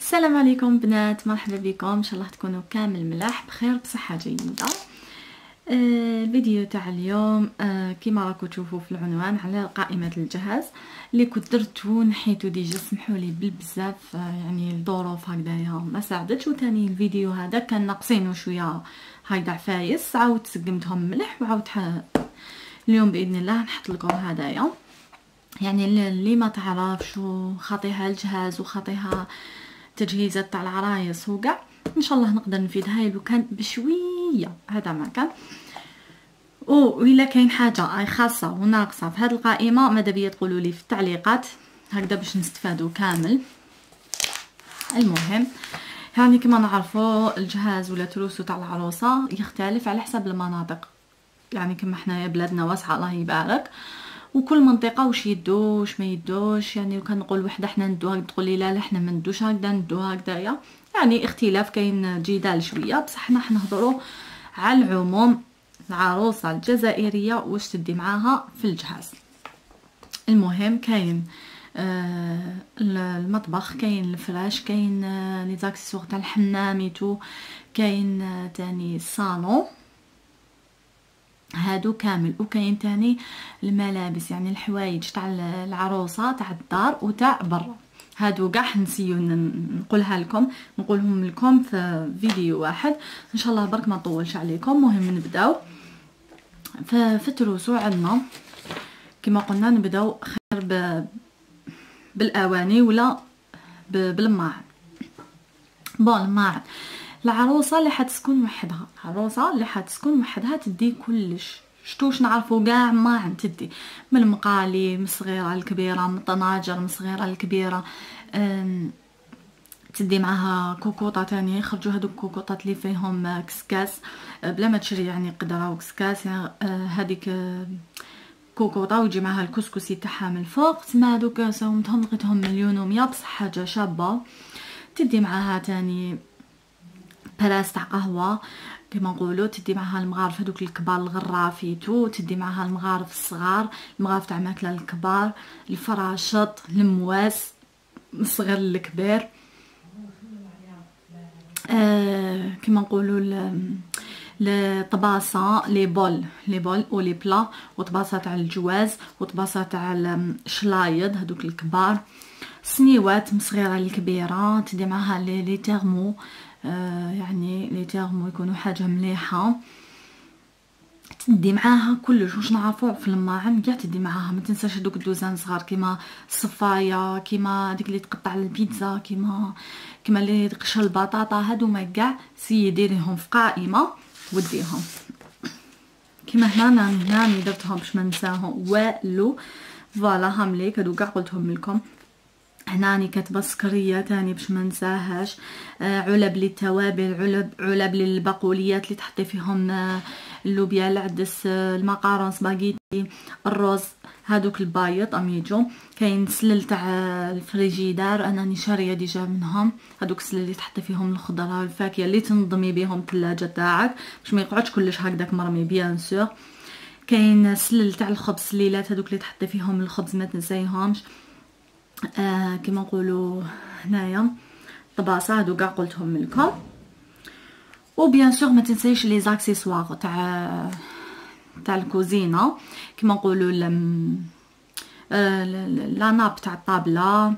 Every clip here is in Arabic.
السلام عليكم بنات، مرحبا بكم. ان شاء الله تكونوا كامل ملاح بخير بصحه جيده. الفيديو تاع اليوم كيما راكم تشوفوا في العنوان على قائمه الجهاز اللي كنت درتو نحيتو ديجا. سمحوا لي بالبزاف، يعني الظروف هكذايا ما ساعدتش، وثاني الفيديو هذا كان ناقصينه شويه هكذا عفايس، عاود سقمتهم ملح وعاود اليوم باذن الله نحط لكم هدايا. يعني اللي ما تعرفش وخاطيها الجهاز وخاطيها تجهيزات تاع العرايس وكاع، ان شاء الله نقدر نفيدها لو كان بشويه. هذا ما كان. والا كاين حاجه خاصه وناقصه في هذه القائمه ماذا بيا تقولوا لي في التعليقات هكذا باش نستفادوا كامل. المهم يعني كما نعرفوا الجهاز ولا تروسو تاع العروسه يختلف على حسب المناطق. يعني كما حنايا بلادنا واسعه الله يبارك، وكل منطقه واش يدو واش ما يدوش. يعني لو كان نقول وحده حنا ندو تقول لي لا حنا ما ندوش هكذا، ندو هكذايا. يعني اختلاف، كاين جدال شويه، بصح حنا نهضروا على العموم. العروسه الجزائريه واش تدي معاها في الجهاز. المهم كاين المطبخ، كاين الفراش، كاين لي زاكسيسوار تاع الحماميتو، كاين تاني الصالون هادو كامل، وكاين تاني الملابس يعني الحوايج تاع العروسه تاع الدار وتاع برا. هادو كاع نسيو نقولهم لكم في فيديو واحد ان شاء الله برك ما نطولش عليكم. مهم نبداو في تروسو. عندنا كما قلنا نبداو خير بالاواني ولا بالماعن. الماعن العروسه اللي حتسكن وحدها، العروسه اللي حتسكن وحدها تدي كلش. شتوش نعرفوا كاع ماعن تدي من المقالي من الصغيره الكبيره، من الطناجر من الصغيره الكبيره. تدي معها كوكوطه تانية، يخرجوا هذوك الكوكوطات اللي فيهم كسكاس بلا ما تشري يعني قدره وكسكاس. هذيك كوكوطه ويجي معها الكسكسي تاعها من الفوق. تما هذوك ساومتهم لقيتهم مليون ومية، بصح حاجه شابه. تدي معها تاني براس تاع قهوه كما نقولوا، تدي معها المغارف هذوك الكبار الغرافيتو، تدي معها المغارف الصغار، المغارف تاع ماكله الكبار، الفراشط، المواس الصغير الكبير. كما نقولوا الطباسه لي بول ولي بلا، وطباسه تاع الجواز، وطباسه تاع الشلايض هذوك الكبار. سنيوات من صغيره لكبيره. تدي معها لي تيرمو، يعني لي تيرمو يكونوا حاجه مليحه. تدي معاها كلش واش نعرفوا في الماعن كاع تدي معاها. ما تنساش هذوك الدوزان صغار كيما الصفايه، كيما ديك اللي تقطع البيتزا، كيما اللي تقشر البطاطا. هادو ما كاع سي ديريهم في قائمه وديهم. كيما هنا درتهم باش ما ننساهم والو. فوالا هامليك هادو كاع قلتهم لكم. هنا راني كاتبه سكريه تاني باش ما ننساهاش. علب للتوابل، علب للبقوليات اللي تحطي فيهم اللوبيا، العدس، المقارون، سباغيتي، الرز. هادوك البايط اميجو. كاين سلل تاع الفريجيدار، انا راني شاريه ديجا منهم. هادوك السلل اللي تحطي فيهم الخضره والفاكهه اللي تنظمي بهم الثلاجه تاعك باش ما يقعدش كلش هكذاك مرمي بيان سور. كاين سلل تاع الخبز، سليلات هادوك اللي تحطي فيهم الخبز ما تنسيهمش. كما نقولوا هنايا طباسه هادو كاع قلتهم لكم. وبيان سور ما تنسيش لي زاكسيسوار تاع الكوزينه، كما نقولوا لا ناب تاع الطابله.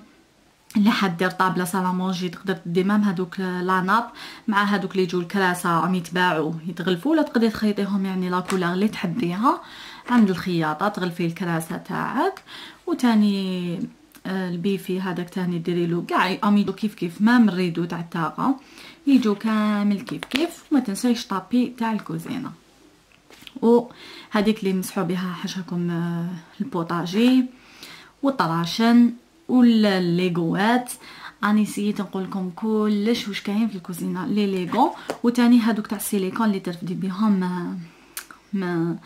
اللي حدير طابله سالامونجي تقدر تدي مام هادوك لا ناب مع هادوك اللي يجوا الكراسه راهم يتباعوا يتغلفوا، ولا تقدري تخيطيهم يعني لا كولور اللي تحبيها عند الخياطه. تغلفي الكراسه تاعك. وتاني البيفي هذاك تاني ديري له كاع اميدو كيف ما من الريدو تاع الطاقه يجوا كامل كيف. وما تنسايش طابي تاع الكوزينه. وهذيك اللي مسحوا بها حشاكم البوطاجي والطراشن والليغوات. اني نسيت نقول لكم كلش واش كاين في الكوزينه. لي ليغو، وتاني هذوك تاع السيليكون اللي ترفدي بهم ما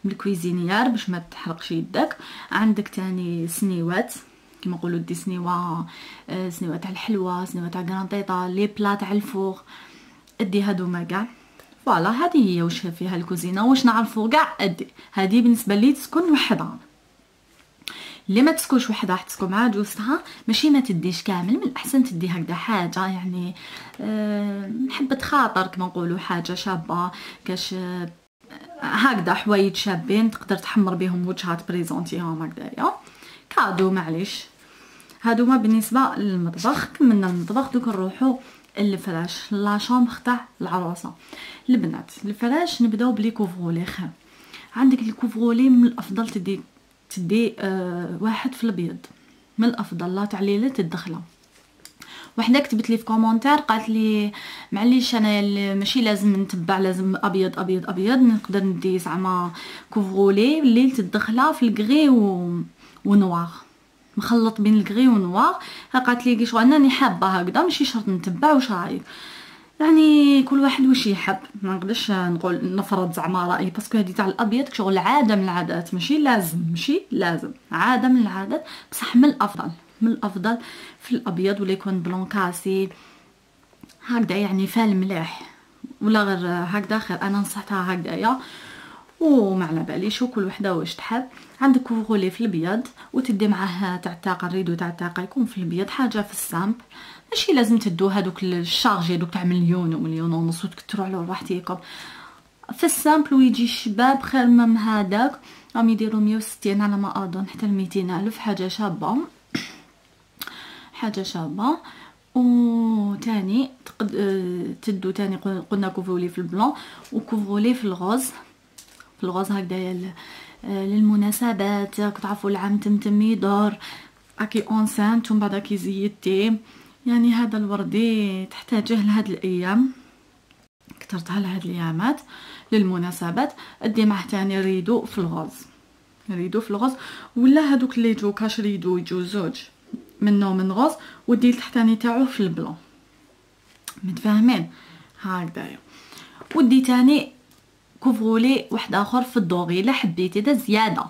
بالكويزينيار باش ما تحرقش يدك. عندك تاني سنيوات كما نقولوا دي سنيوه تاع الحلوه، سنيوه تاع كرانطيطه، لي بلا تاع الفوغ. ادي هادو ما كاع. فوالا هذه هي واش فيها الكوزينه واش نعرفوا كاع. ادي هذه بالنسبه لي تسكن وحدها. اللي ما تسكنش وحدها تسكن مع جوزها، ماشي ما تديش كامل، من الاحسن تدي هكذا حاجه يعني حبه خاطر كما نقولوا، حاجه شابه كاش هكذا حوايج شابين تقدر تحمر بهم وجهها تبريزونتيهم هكذايا كادو. معليش هادو ما بالنسبه للمطبخ. كملنا المطبخ، دوك نروحوا الفراش لا شامبر تاع العروسه. البنات الفراش نبداو بلي كوفرولي. خير عندك الكوفرولي من الافضل تدي واحد في الابيض، من الافضل لا تعليله الدخله. وحده كتبت لي في كومونتير قالت لي معليش انا ماشي لازم نتبع، لازم ابيض ابيض ابيض، نقدر ندي زعما كوفرولي ليله الدخله في الكغي ونوار، مخلط بين الكغي ونوار. قالت لي شغل انني حابه هكذا، ماشي شرط نتبع. واش رايك؟ يعني كل واحد واش يحب، ما نقدرش نقول نفرض زعما رايي، باسكو هذه تاع الابيض شغل عاده من العادات، ماشي لازم عاده من العادات، بصح من الافضل في الابيض، ولا يكون بلون كاسي هكذا يعني فال مليح، ولا غير هكذا خير. انا نصحتها هكذايا وما على باليش، وكل وحده واش تحب. عندك كوفرولي في الابيض وتدي معاه تاع الطاقه، الريدو تاع الطاقه يكون في الابيض، حاجه في السامب، ماشي لازم تدو هذوك الشارجي هذوك تاع مليون ومليون ونص وتكثروا على روحتيكم. في السامبل ويجي الشباب خير من هذاك، راهم يديروا 160 على ما اظن حتى 200 الف، حاجه شابه حاجه شابه. وتاني تدو تاني قلنا كوفرولي في البلون وكوفرولي في الغوز. في الغوز هكذايا للمناسبات، تعرفوا العام تمتم يدور اكي اونسانت ومن بعد كي زيدتي، يعني هذا الوردي تحتاجه لهاد الايام، كثرتها لهاد الايامات للمناسبات. ادي معه تاني ريدو في الغوز، ولا هذوك اللي يجوا كاش ريدو يجوا زوج منه من غوز، ودي التحتاني تاعو في البلون، متفاهمين هكذايا. ودي تاني كوفرولي واحد اخر في الدوغي، لا حبيتي هذا زياده،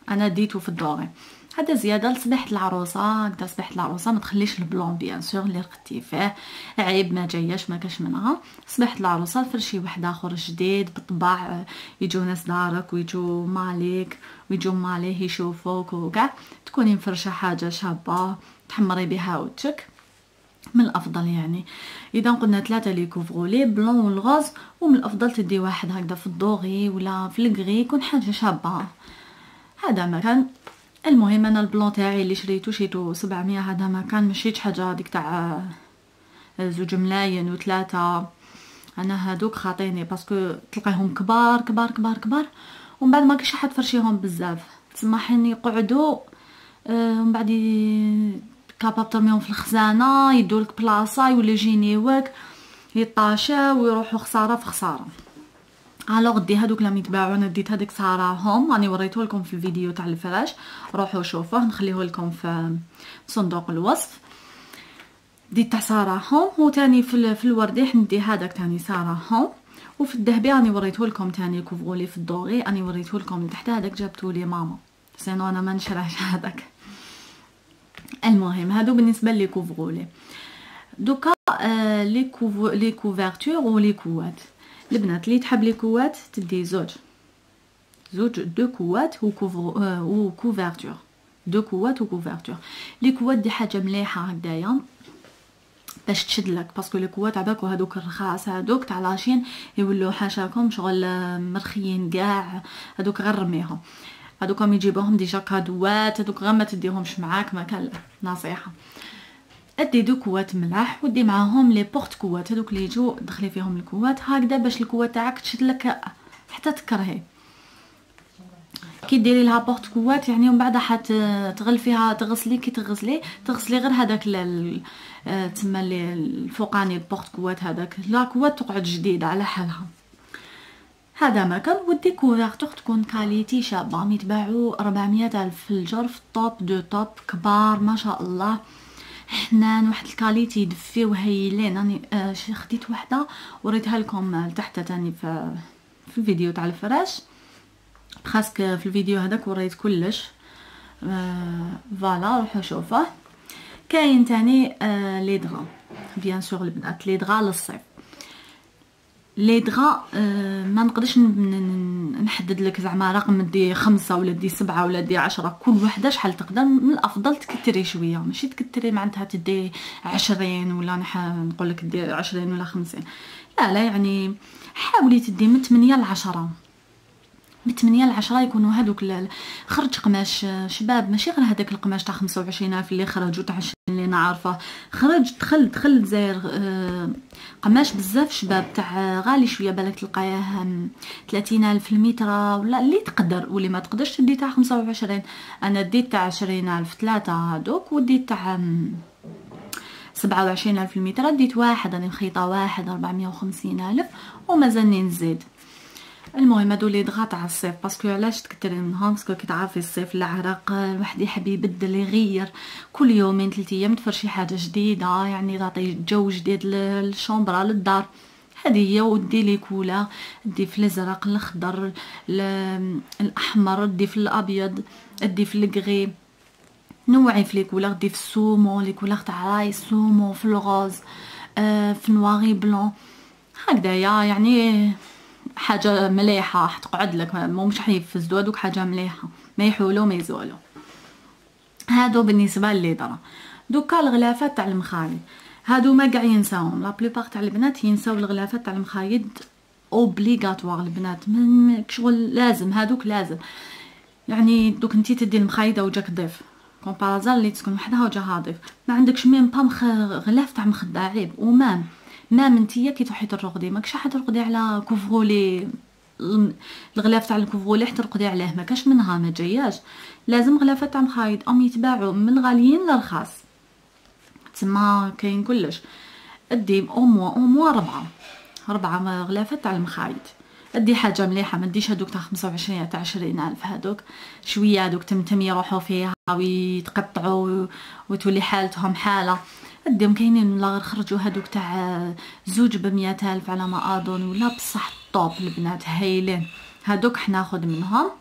انا ديته في الدوغي، هذا زياده لصباحه العروسه. هكذا صباحه العروسه ما تخليش البلون بيان سور اللي رقدتي فيه عيب، ما جاياش ما كاش منها. صباحه العروسه فرشي واحد اخر جديد بالطبع، يجوا ناس دارك ويجوا مالك ويجوا ماليه يشوفوك وكاع، تكوني مفرشه حاجه شابه تحمري بها وجهك، من الافضل يعني. اذا قلنا 3 لي كوفرولي بلون والغاز، ومن الافضل تدي واحد هكذا في الدوغي ولا في الكغي، يكون حاجه شابه. هذا ما كان. المهم انا البلون تاعي اللي شريته 700، هذا ما كان مشيت حاجه هذيك تاع 2 ملاين و3. انا هادوك خاطيني باسكو تلقاهم كبار كبار كبار كبار، ومن بعد ما كاش حد فرشيهم بزاف، تسمى حين يقعدوا ومن بعد كاباب ترميهم في الخزانه، يدولك بلاصه يولي يجينيوك يطاشا ويروحوا خساره في خساره. الوغ دي هذوك اللي يتباعوا، انا ديت هذيك صراهم راني وريته لكم في الفيديو تاع الفراش، روحوا شوفوه، نخليه لكم في صندوق الوصف. ديت تاع صراهم. وتاني في الورديح ندي هذاك تاني صراهم. وفي الذهبي راني وريته لكم تاني كوفرولي في الدوغي، راني وريته لكم لتحت، هذاك جابتو لي ماما، سينو انا ما نشريش هذاك. المهم هادو بالنسبه لي كوفرولي. دوكا لي كوفرتور ولي كوات. البنات اللي تحب لي كوات تدي زوج 2 كوات وكوفرتور، 2 كوات وكوفرتور. لي كوات دي حاجه مليحه هكذايا باش تشدلك، باسكو لي كوات عباكو هذوك الرخاص هذوك تاع لاشين يولوا حاشاكم شغل مرخيين كاع، هذوك غير رميهم، هذوك راهم يجيبوهم ديجا كادوات، هذوك غير ما تديهمش معاك، ما كان نصيحه. ادي 2 كوات ملاح ودي معاهم لي بورت كوات، هذوك اللي يجوا دخلي فيهم الكوات هكذا باش الكوات تاعك تشدلك حتى تكرهي. كي ديري لها بورت كوات يعني ومن بعد تغلفيها، تغسلي كي تغسلي غير هذاك تسمى لي الفوقاني البورت كوات، هذاك لا كوات تقعد جديده على حالها. هذا ما كان. ودي كوفرتور تكون كاليتي شابه، يتباعوا 400 الف في الجرف، توب دو توب كبار ما شاء الله، حنان، واحد الكاليتي يدفي وهايلين. راني خديت وحده وريتها لكم لتحت تاني في الفيديو تاع الفراش، خاصك في الفيديو هذاك وريت كلش. فوالا روحوا شوفوه. كاين تاني لي دغا، بيان سور البنات لي دغا للصيف. لي دغا ما نقدرش نحدد لك زعما رقم دي 5 ولا دي 7 ولا دي 10. كل وحده شحال تقدر. من الافضل تكتري شويه، ماشي تكتري معناتها تدي 20 ولا نقول لك دي 20 ولا 50. لا يعني حاولي تدي من 8 ل 10. من 8 ل 10 يكونوا هذوك خرج قماش شباب، ماشي غير هذاك القماش تاع 25,000 اللي خرج وتاع اللي انا عارفه. خرج دخل الجزائر قماش بزاف شباب تاع غالي شويه، بالك تلقايه 30,000 المتر ولا اللي تقدر، واللي ما تقدرش تدي تاع 25. انا ديت تاع 20,000 ثلاثه هذوك، وديت تاع 27,000 المتر. ديت واحد راني مخيطه واحد 450,000 ومازالني نزيد. المهم هادو لي دغا تاع الصيف. باسكو علاش تكتري منهم؟ باسكو كي تعرفي الصيف العرق الواحد يحب يبدل يغير كل يومين 3 ايام، تفرشي حاجه جديده، يعني تعطي جو جديد للشومبرا للدار. هذه هي. ودي لي كولا، دي في الازرق الاخضر الاحمر، دي في الابيض، دي في الكغي، نوعي في لي كولور. دي في السومو، لي كولور تاع راي سومو، في الغوز، في نواري بلون، هكذايا يعني حاجه مليحه تقعد لك. مش حيفسدوا هذوك، حاجه مليحه ما يحولوا ما يزولوا. هادو بالنسبه لي درا. دوكا الغلافات تاع المخايد هادو ما قاع ينساهم. لا بليبار تاع البنات ينساو الغلافات تاع المخايد، اوبليغاتوار. البنات من شغل لازم، هادوك لازم. يعني دوك انتي تدي المخايده وجاك ضيف كومبارازال اللي تسكن وحدها وجاها ضيف، ما عندكش ميم با غلاف تاع مخده عيب. ومام انتيا كي تروحي ترقدي ماكش راح ترقدي على كوفرولي، الغلاف تاع الكوفرولي حتى ترقدي عليه، ما كاش منها، ما جاياش. لازم غلافات تاع مخايد يتباعوا من الغاليين للرخاص، تما كاين كلش. ادي او موا 4 غلافات تاع المخايد. ادي حاجه مليحه، ما ديش هذوك تاع 25 تاع 20,000. هذوك شويه، هذوك تمتم يروحوا فيها ويتقطعوا وتولي حالتهم حاله. اديهم كاينين ولا غير خرجوا هذوك تاع زوج ب100,000 على ما اظن، ولا بصح طوب البنات هايلين هذوك حناخذ منهم.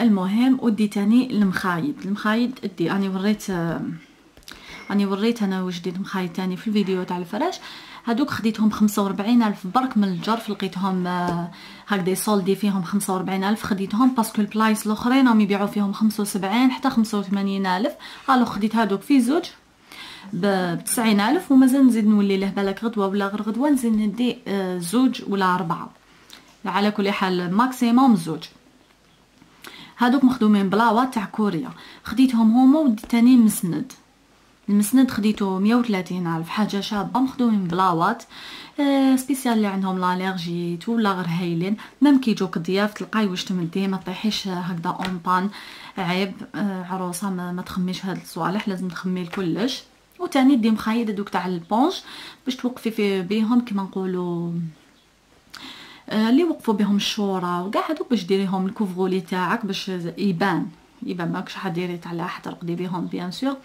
المهم ودي تاني المخايد ادي اني وريت انا وجديد مخايد تاني في الفيديو تاع الفراش. هادوك خديتهم 45,000 برك من الجرف، لقيتهم هكذا يصولدي فيهم 45,000. خديتهم باسكو البلايص الاخرين راهم يبيعوا فيهم 75 حتى 85,000. الو خديت هادوك في زوج ب90,000، ومازال نزيد نولي له بالك غدوه ولا غير غدوه نزيد ندي زوج ولا 4. على كل حال ماكسيموم زوج. هادوك مخدومين بلاوات تاع كوريا. خديتهم هما ودي تاني المسند خديته 130,000. حاجه شابه، مخدومين بلاوات سبيسيال اللي عندهم لاليرجيت ولا غير هايلين. ميم كي يجوك ضياف تلقاي واش تمدي، ما طيحيش هكذا اون بان. عيب عروسه ما تخميش هاد الصوالح، لازم تخمي كلش. وتاني دي مخايد دوك تاع البونج باش توقفي في بيهم كيما نقولوا اللي وقفوا بهم الشوره وكاع هذوك، باش ديريهم الكوفرولي تاعك باش يبان ماكش حديري تاع لا ترقدي بهم بيان سور.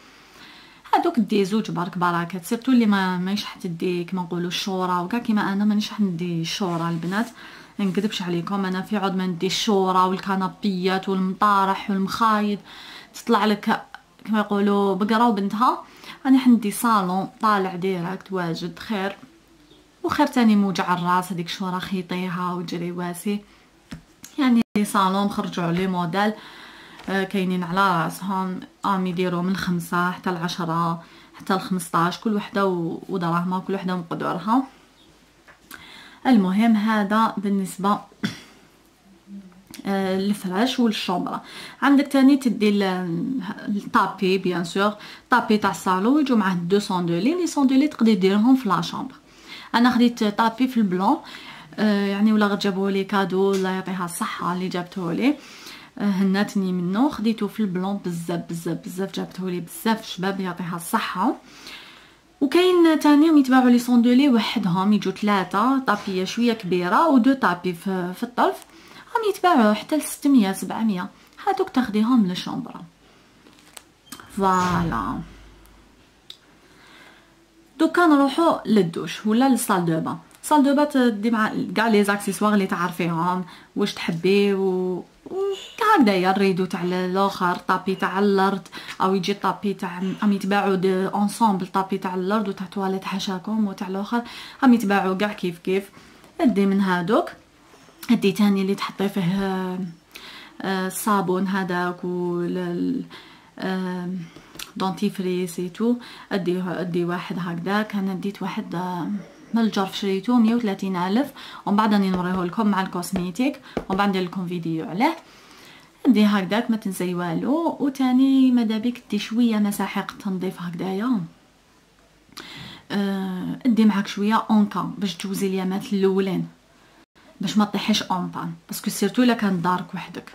هذوك دي زوج برك بركات، سيرتو اللي ماهيش حتدي كيما نقولوا الشوره وكاع. كيما انا مانيش حندي الشوره البنات، ما نكذبش عليكم. انا في عود ما ندي الشوره والكنابيات والمطارح والمخايد تطلع لك كما يقولوا بقره وبنتها. انا حندي صالون طالع ديريكت واجد خير، وخير تاني موجع الراس هذيك شوره خيطيها وجري واسي. يعني صالون خرجوا عليه موديل كاينين على راسهم، يديروا من 5 حتى 10 حتى 15، كل وحده ودراهمها، كل وحده مقدورها. المهم هذا بالنسبه الفراش والشومبره. عندك تاني تدي الطابي بيان سور، طابي تاع الصالون يجوا معاه 200 دولي. لي سوندولي تقدري ديرهم في لا شومبر. انا خديت طابي في البلون يعني ولا غير جابولي كادو الله يعطيها الصحه اللي جابتهولي، هناتني منه. خديته في البلون بزاف جابتهولي بزاف شباب يعطيها الصحه. وكاين تاني يتباعوا لي سوندولي وحدهم، يجوا 3 طابيه شويه كبيره ودو طابي في الطرف، هم يتباعوا حتى ل 600 700. هادوك تاخديهم للشومبره. فوالا دوكا نروحو للدوش ولا للصال دو با. صال دو با تدي مع كاع لي زاكسيسوار اللي تعرفيهم واش تحبي هكذايا الريدو تاع الاخر، طابي تاع الارض، او يجي طابي تاع ام يتباعوا دي اونصومبل، طابي تاع الارض وتاع تواليت حاشاكم وتاع الاخر ام يتباعوا كاع كيف كيف. ادي من هادوك، ادي تاني اللي تحطي فيه الصابون هذاك و دونتيفريس ايتو، ادي واحد هكذاك. انا ديت واحد من الجرف شريتو 130,000، ومن بعد راني نوريه لكم مع الكوسميتيك، ومن بعد ندير لكم فيديو عليه. ادي هكذاك ما تنسي والو. وتاني مادابيك دي شويه مساحيق تنظيف هكذايا. ادي معاك شويه اونكا باش تجوزي اليامات الاولين باش ما طيحيش اون بان، باسكو سيرتو الا كان دارك وحدك،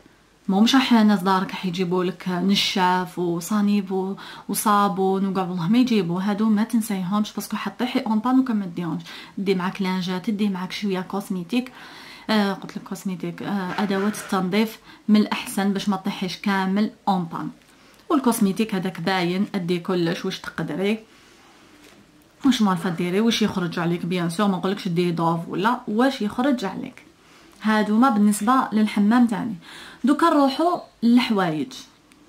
مش راح ناس دارك راح يجيبوا لك نشاف وصانيب وصابون وكاع، والله ما يجيبوا هادو، ما تنسيهمش باسكو حطيحي اون بان وكان ما ديهمش. دي معاك لانجات، دي معاك شويه كوسميتيك، قلت لك كوسميتيك، ادوات التنظيف من الاحسن باش ما طيحيش كامل اون بان. والكوسميتيك هذاك باين، ادي كلش واش تقدري، واش مالفه ديري، واش يخرج عليك بيان سور، ما نقولكش دي دوف ولا واش يخرج عليك. هادوما بالنسبه للحمام تاني. دوكا نروحو للحوايج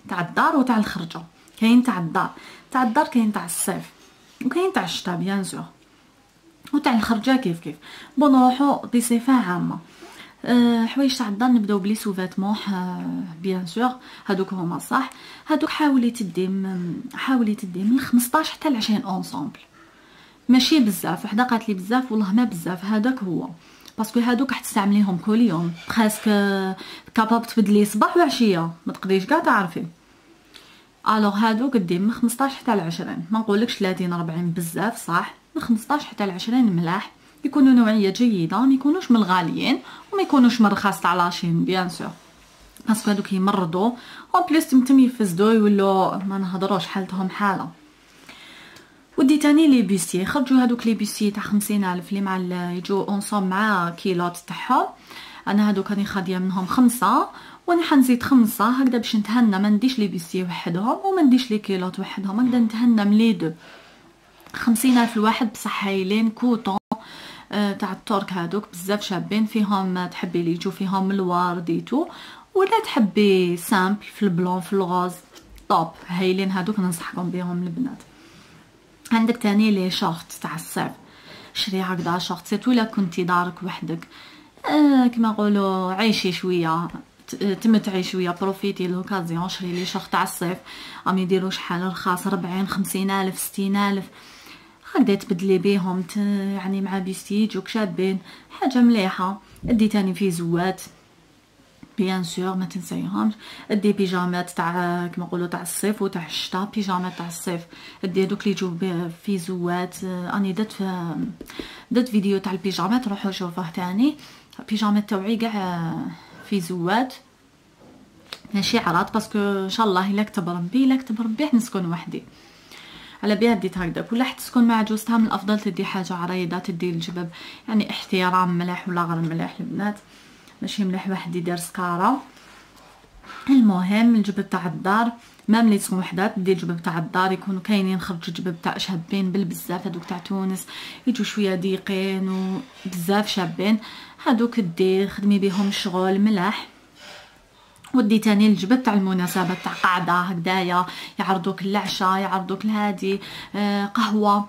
تاع الدار وتاع الخرجه. كاين تاع الدار، تاع الدار كاين تاع الصيف وكاين تاع الشتاء بيان سور، وتاع الخرجه كيف كيف. بون نروحو بصفه عامه. حوايج تاع الدار نبداو بلي سوفيتمون بيان سور، هادوك هما صح. هادوك حاولي تدي من 15 حتى ل 20 اونصومبل، ماشي بزاف. وحده قالت لي بزاف، والله ما بزاف، هذاك هو، باسكو هادوك راح تستعمليهم كل يوم، بريسك كاباب تبدلي صباح وعشيه، ما تقدريش كاع تعرفي. الوغ هادوك دي من 15 حتى ل 20، ما نقولكش 30 40 بزاف صح، من 15 حتى ل 20 ملاح. يكونوا نوعيه جيده، ما يكونوش من الغاليين وما يكونوش من الرخاص تاع لاشين بيان سور، باسكو هادوك يمرضوا اون بليس تمتم يفسدوا يولوا ما نهضروش حالتهم حاله. ودي تاني لي بيسي، خرجوا هادوك لي بيسي تاع 50,000 اللي مع يجو اونصوم مع كيلوت تاعهم. انا هادوك راني خاديه منهم 5، وانا حنزيد 5 هكذا باش نتهنى، ما نديش لي بيسي وحدهم وما نديش لي كيلوت وحدهم، هكذا نتهنى من لي دو. 50,000 الواحد بصح هايلين كوطون تاع الترك، هادوك بزاف شابين، فيهم تحبي لي يجو فيهم الورديتو، ولا تحبي سامبل في البلون في الغوز، طوب هايلين هادوك، ننصحكم بهم البنات. عندك تاني لي شورت تاع الصيف، شري هكذا شورت، سيرتو الا كنتي دارك وحدك، كما نقولوا عيشي شويه، تمتعي شويه، بروفيتي لوكازيون، شري لي شورت تاع الصيف، راهم يديروا شحال رخاص، 40 50,000 60,000 هكذا، تبدلي بيهم يعني مع بيستي يجوك شابين، حاجه مليحه. ادي تاني في زوات بيان سور ما تنسيهمش. ادي بيجامات تاع كما نقولوا تاع الصيف وتاع الشتاء، بيجامات تاع الصيف ادي دوك اللي يجوا في زوات. اني درت فيديو تاع البيجامات، روحوا شوفوه تاني. بيجامات تاوعي كاع في زوات ماشي عراض، باسكو ان شاء الله الا كتب ربي نسكن وحدي، على بها ديت هكذاك. ولا حتى تسكن مع جوزتها من الافضل تدي حاجه عريضه، تدي الجبب يعني احترام مليح ولا غير مليح البنات، ماشي مليح واحد يدير سكاره. المهم الجبب تاع الدار ما ملي تكون وحده تدي الجبب تاع الدار، يكونوا كاينين خرجوا جبب تاع شابين بالبزاف، هذوك تاع تونس يجوا شويه ضيقين وبزاف شابين، هذوك دي خدمي بهم الشغل ملاح. ودي تاني الجبب تاع المناسبات تاع قاعده هكذايا، يعرضوك العشاء، يعرضوك الهادي، قهوه،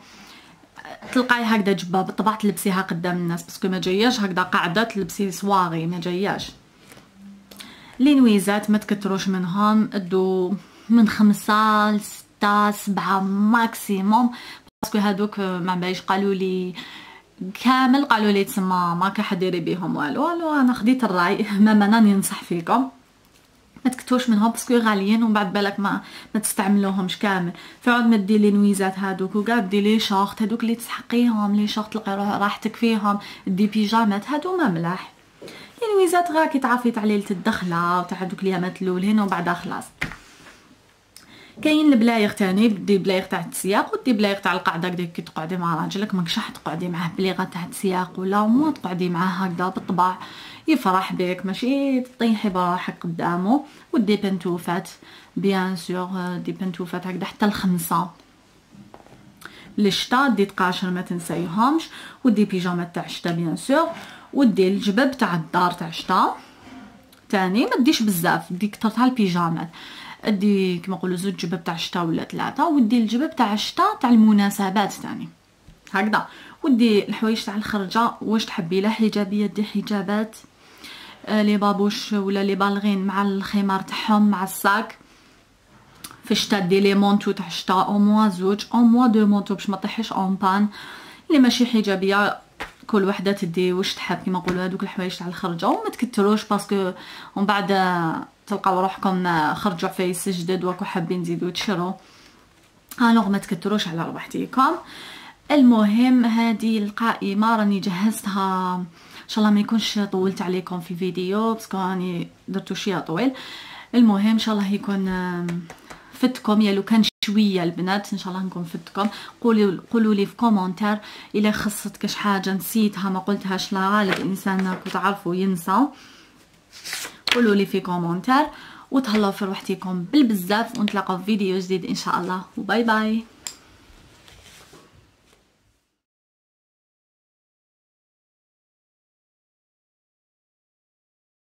تلقاي هكذا جبه بالطبع تلبسيها قدام الناس، باسكو ما جاياش هكذا قاعده تلبسي صواغي، ما جاياش. لي نويزات ما تكتروش منهم، ادو من 5 ل 6 7 ماكسيموم، باسكو هادوك ما بايش قالوا لي كامل، قالوا لي تسمى ما كحديري بيهم والو. انا خديت الراي، ما ننصح فيكم ما تكتوش منهم باسكو غاليين، ومن بعد بالك ما تستعملوهمش كامل. فعود ما دير لي نويزات هادوك وكاع، دير لي شورت هادوك اللي تسحقيهم، لي شورت تلقاي راحتك فيهم، دي بيجامات هادو ما ملاح. لي نويزات غير كي تعرفي تاع ليله الدخله وتاع دوك اليامات الاولين وبعدها خلاص. كاين البلايغ تاني، دي بلايغ تاع التسياق ودي بلايغ تاع القعده، كي تقعدي مع راجلك ماكش راح تقعدي معاه بليغه تاع التسياق، ولا ما تقعدي معاه هكذا بالطبع يفرح بك، ماشي تطيحي براحك قدامه. ودي بنتوفات بيان سور، دي بنتوفات هكذا حتى ل5. للشتا دي تقاشر ما تنسيهمش، ودي بيجامات تاع الشتا بيان سور، ودي الجبب تاع الدار تاع الشتا تاني ما ديش بزاف، دي كتر تاع البيجامات، ادي كما نقولوا زوج جباب تاع الشتا ولا ثلاثه، ودي الجباب تاع الشتا تاع المناسبات تاني هكذا. ودي الحوايج تاع الخرجه واش تحبي، لا حجابيه دي حجابات، لي بابوش ولا لي بالغين مع الخمار تاعهم مع الساك. في الشتا دي لي مونطو تاع الشتا او موا زوج او موا دو مونطو باش ما طيحش اون بان. اللي ماشي حجابيه كل وحده تدي واش تحب كيما نقولوا هذوك الحوايج تاع الخرجه، وما تكتروش باسكو ومن بعد تلقاو روحكم خرجوا عفايس جدد وراكم حابين تزيدوا تشرو، الوغ ما تكتروش على روحتيكم. المهم هذه القائمه راني جهزتها ان شاء الله ما يكونش طولت عليكم في الفيديو باسكو راني درتو شويه طويل. المهم ان شاء الله يكون فتكم، يا لو كان شويه البنات ان شاء الله نكون فتكم. قولوا لي في كومونتير الا خصتك شي حاجه نسيتها ما قلتهاش، لا غالب الانسان تعرفوا ينسى. قولوا لي في كومونتير وتهلاو في روحتكم بالبزاف، ونتلاقاو في فيديو جديد ان شاء الله، وباي باي.